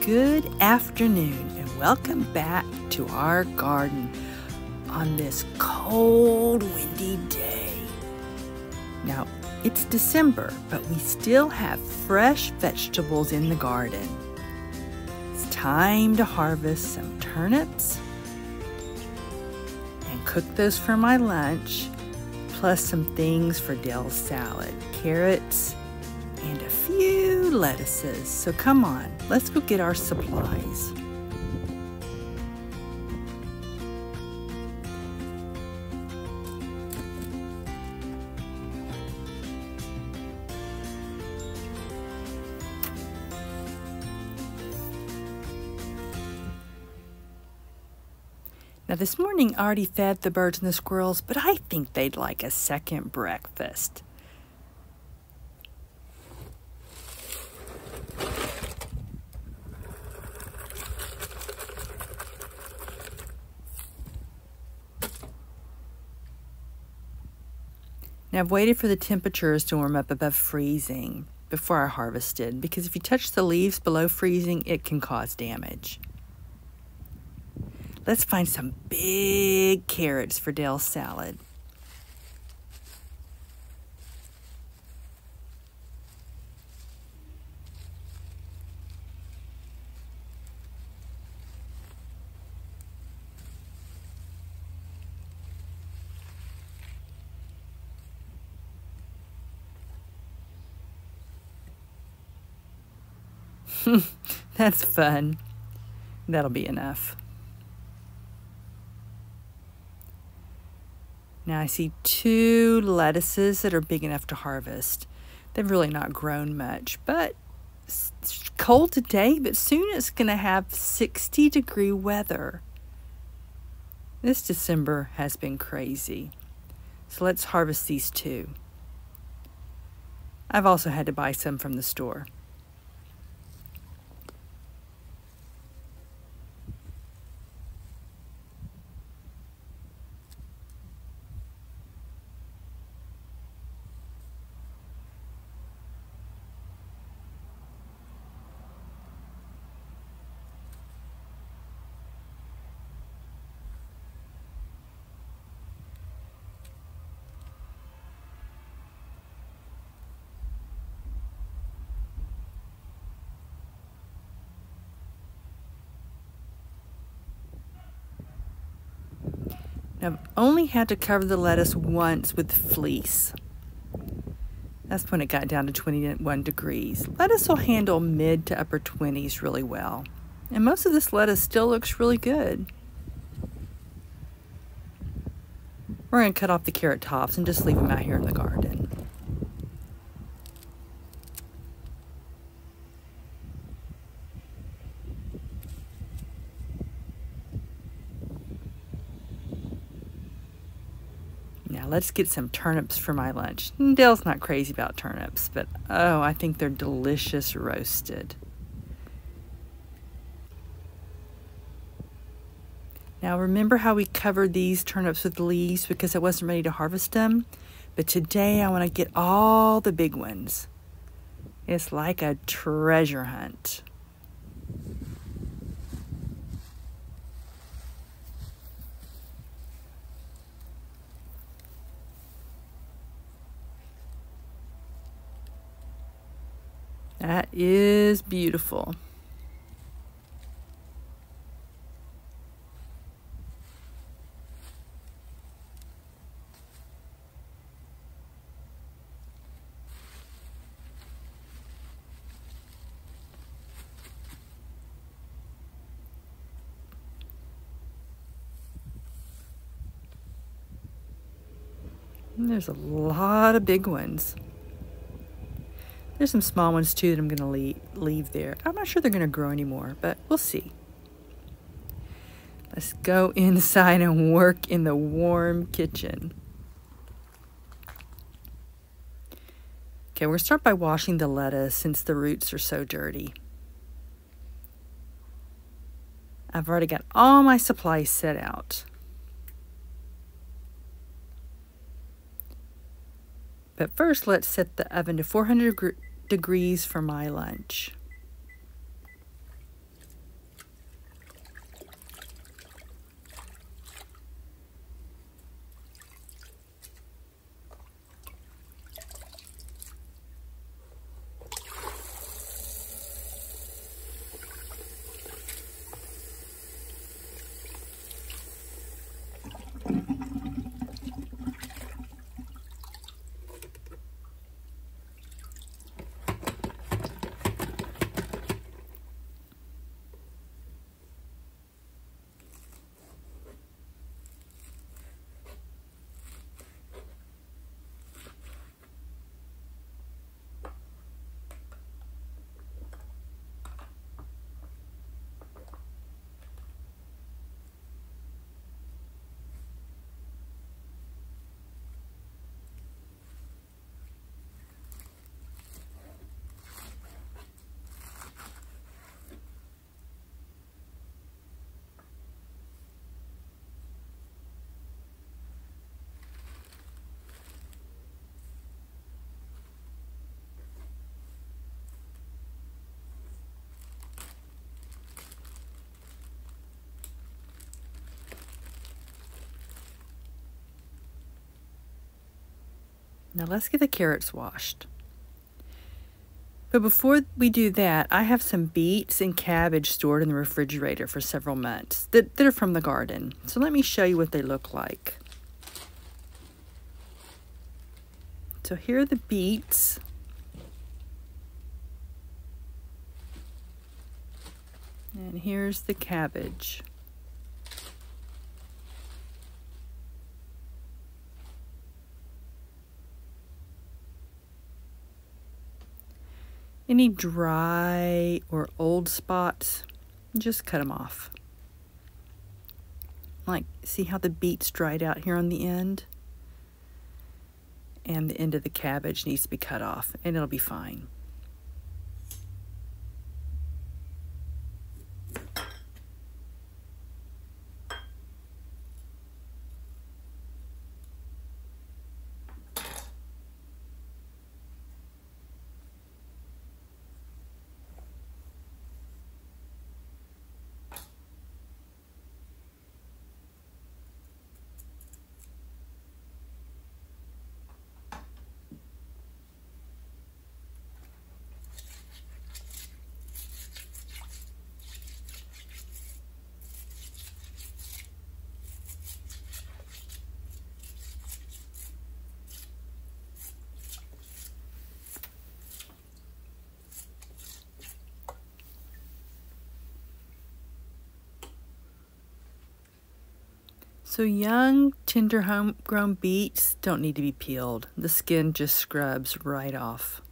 Good afternoon and welcome back to our garden on this cold, windy day. Now, it's December, but we still have fresh vegetables in the garden. It's time to harvest some turnips and cook those for my lunch, plus some things for Dale's salad, carrots, and a few lettuces. So come on, let's go get our supplies. Now this morning I already fed the birds and the squirrels, but I think they'd like a second breakfast. Now I've waited for the temperatures to warm up above freezing before I harvested, because if you touch the leaves below freezing, it can cause damage. Let's find some big carrots for Dale's salad. That's fun. That'll be enough. Now I see 2 lettuces that are big enough to harvest. They've really not grown much, but it's cold today, but soon it's going to have 60-degree weather. This December has been crazy. So let's harvest these 2. I've also had to buy some from the store. Now, I've only had to cover the lettuce once with fleece. That's when it got down to 21 degrees. Lettuce will handle mid to upper 20s really well. And most of this lettuce still looks really good. We're going to cut off the carrot tops and just leave them out here in the garden. Now let's get some turnips for my lunch. Dale's not crazy about turnips, but oh, I think they're delicious roasted. Now remember how we covered these turnips with leaves because I wasn't ready to harvest them? But today I want to get all the big ones. It's like a treasure hunt. That is beautiful. And there's a lot of big ones. There's some small ones too that I'm going to leave there. I'm not sure they're going to grow anymore, but we'll see. Let's go inside and work in the warm kitchen. Okay, we're going to start by washing the lettuce since the roots are so dirty. I've already got all my supplies set out. But first, let's set the oven to 400 degrees for my lunch. Now let's get the carrots washed. But before we do that, I have some beets and cabbage stored in the refrigerator for several months that are from the garden. So let me show you what they look like. So here are the beets. And here's the cabbage. Any dry or old spots, just cut them off. Like, see how the beets dried out here on the end? And the end of the cabbage needs to be cut off, and it'll be fine. So young, tender homegrown beets don't need to be peeled. The skin just scrubs right off.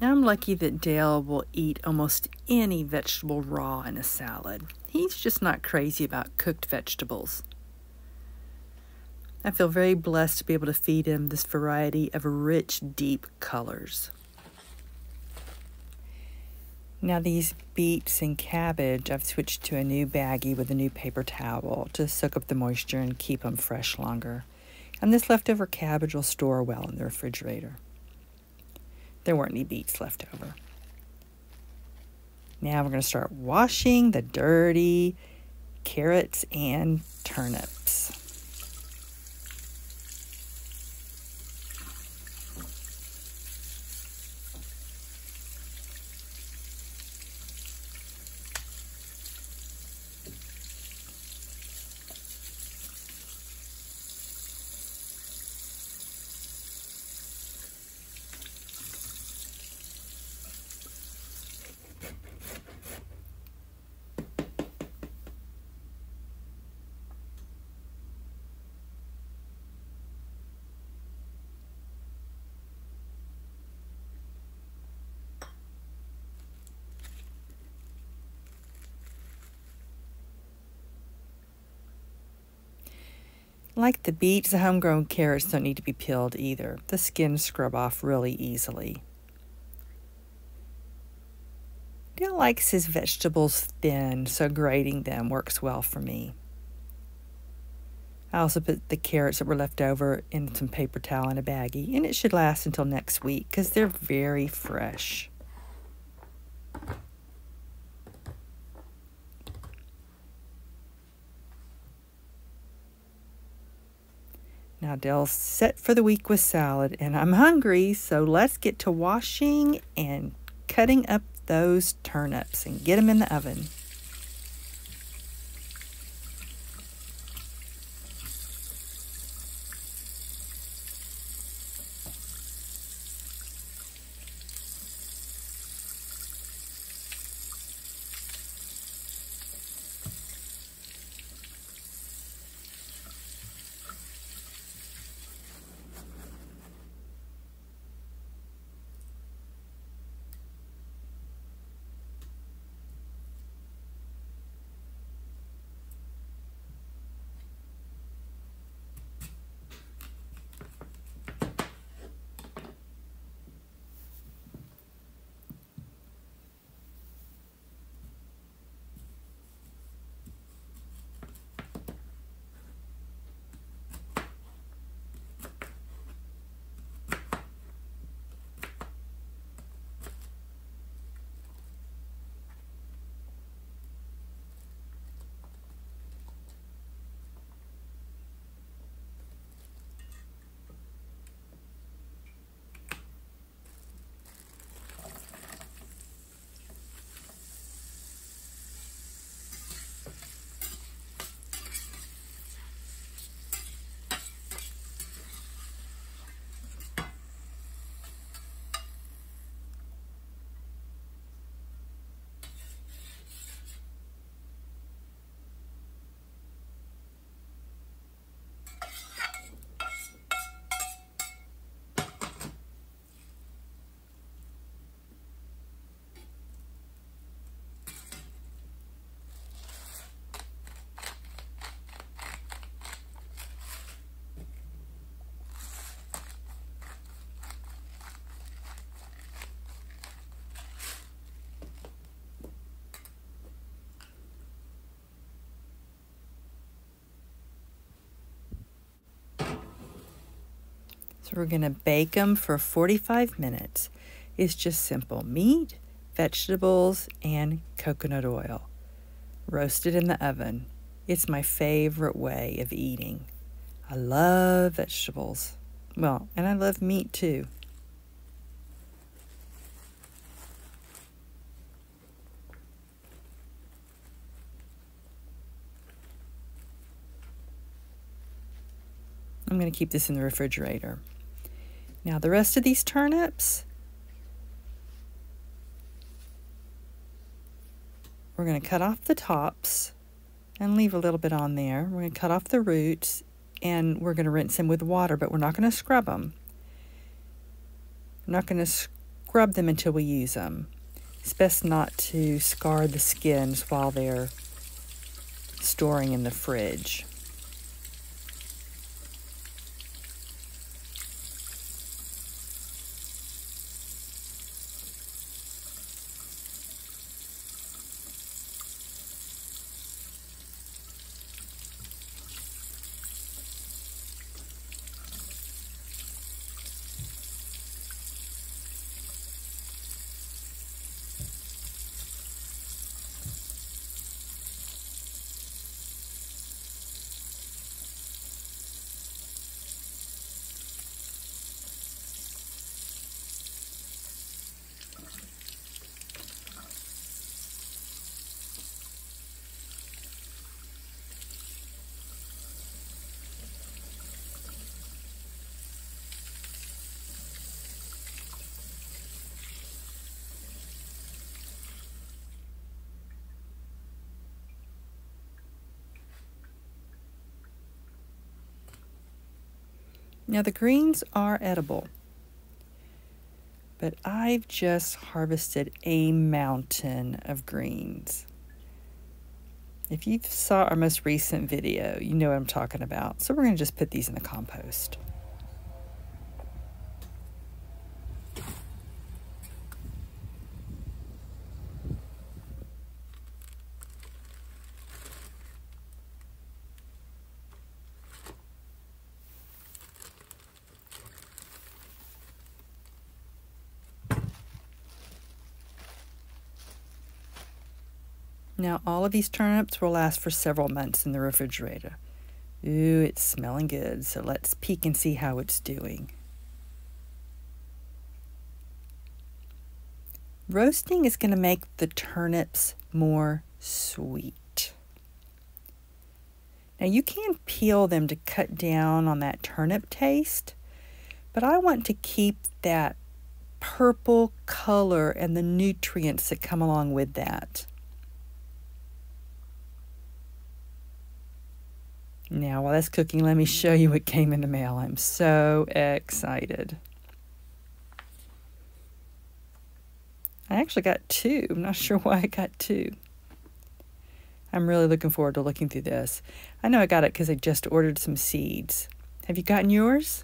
Now I'm lucky that Dale will eat almost any vegetable raw in a salad. He's just not crazy about cooked vegetables. I feel very blessed to be able to feed him this variety of rich, deep colors. Now these beets and cabbage, I've switched to a new baggie with a new paper towel to soak up the moisture and keep them fresh longer. And this leftover cabbage will store well in the refrigerator. There weren't any beets left over. Now we're going to start washing the dirty carrots and turnips. Like the beets, the homegrown carrots don't need to be peeled either. The skins scrub off really easily. Dale likes his vegetables thin, so grating them works well for me. I also put the carrots that were left over in some paper towel in a baggie, and it should last until next week because they're very fresh. Now Dale's set for the week with salad, and I'm hungry, so let's get to washing and cutting up those turnips and get them in the oven. So we're going to bake them for 45 minutes. It's just simple meat, vegetables, and coconut oil. Roasted in the oven. It's my favorite way of eating. I love vegetables. Well, and I love meat too. I'm going to keep this in the refrigerator. Now the rest of these turnips, we're going to cut off the tops and leave a little bit on there. We're going to cut off the roots and we're going to rinse them with water, but we're not going to scrub them. We're not going to scrub them until we use them. It's best not to scar the skins while they're storing in the fridge. Now the greens are edible, but I've just harvested a mountain of greens. If you saw our most recent video, you know what I'm talking about. So we're going to just put these in the compost. Now, all of these turnips will last for several months in the refrigerator. Ooh, it's smelling good, so let's peek and see how it's doing. Roasting is going to make the turnips more sweet. Now, you can peel them to cut down on that turnip taste, but I want to keep that purple color and the nutrients that come along with that. Now, while that's cooking, let me show you what came in the mail. I'm so excited. I actually got two. I'm not sure why I got two. I'm really looking forward to looking through this. I know I got it because I just ordered some seeds. Have you gotten yours?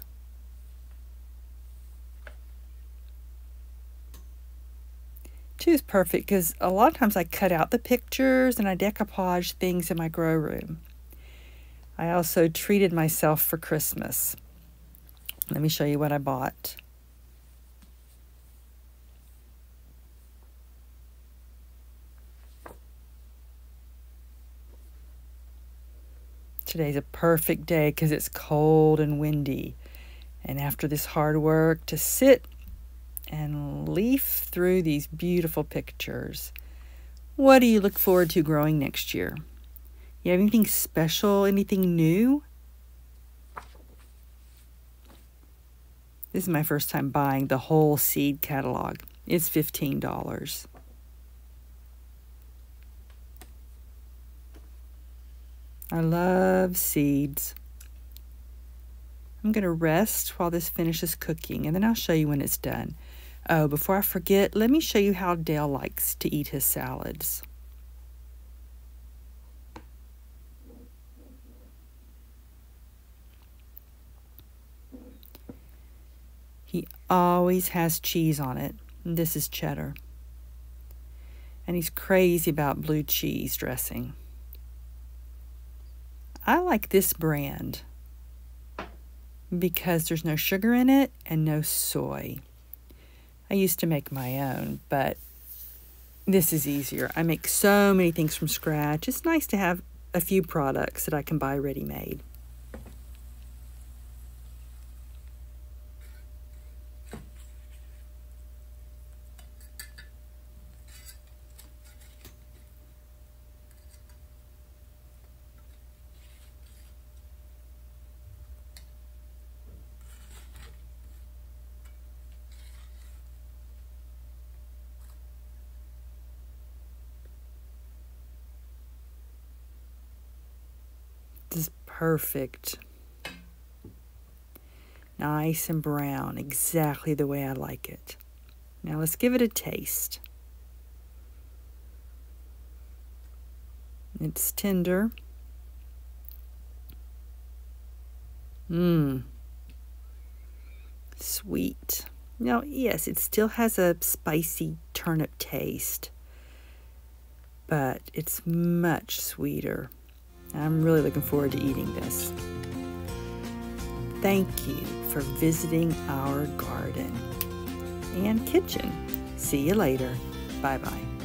Two is perfect because a lot of times I cut out the pictures and I decoupage things in my grow room. I also treated myself for Christmas. Let me show you what I bought. Today's a perfect day because it's cold and windy. And after this hard work, to sit and leaf through these beautiful pictures. What do you look forward to growing next year? You have anything special, anything new? This is my first time buying the whole seed catalog. It's $15. I love seeds. I'm going to rest while this finishes cooking, and then I'll show you when it's done. Oh, before I forget, let me show you how Dale likes to eat his salads. He always has cheese on it. And this is cheddar. And he's crazy about blue cheese dressing. I like this brand because there's no sugar in it and no soy. I used to make my own, but this is easier. I make so many things from scratch. It's nice to have a few products that I can buy ready-made. This is perfect. Nice and brown, exactly the way I like it. Now let's give it a taste. It's tender. Sweet. Now, yes, it still has a spicy turnip taste, but it's much sweeter. I'm really looking forward to eating this. Thank you for visiting our garden and kitchen. See you later. Bye-bye.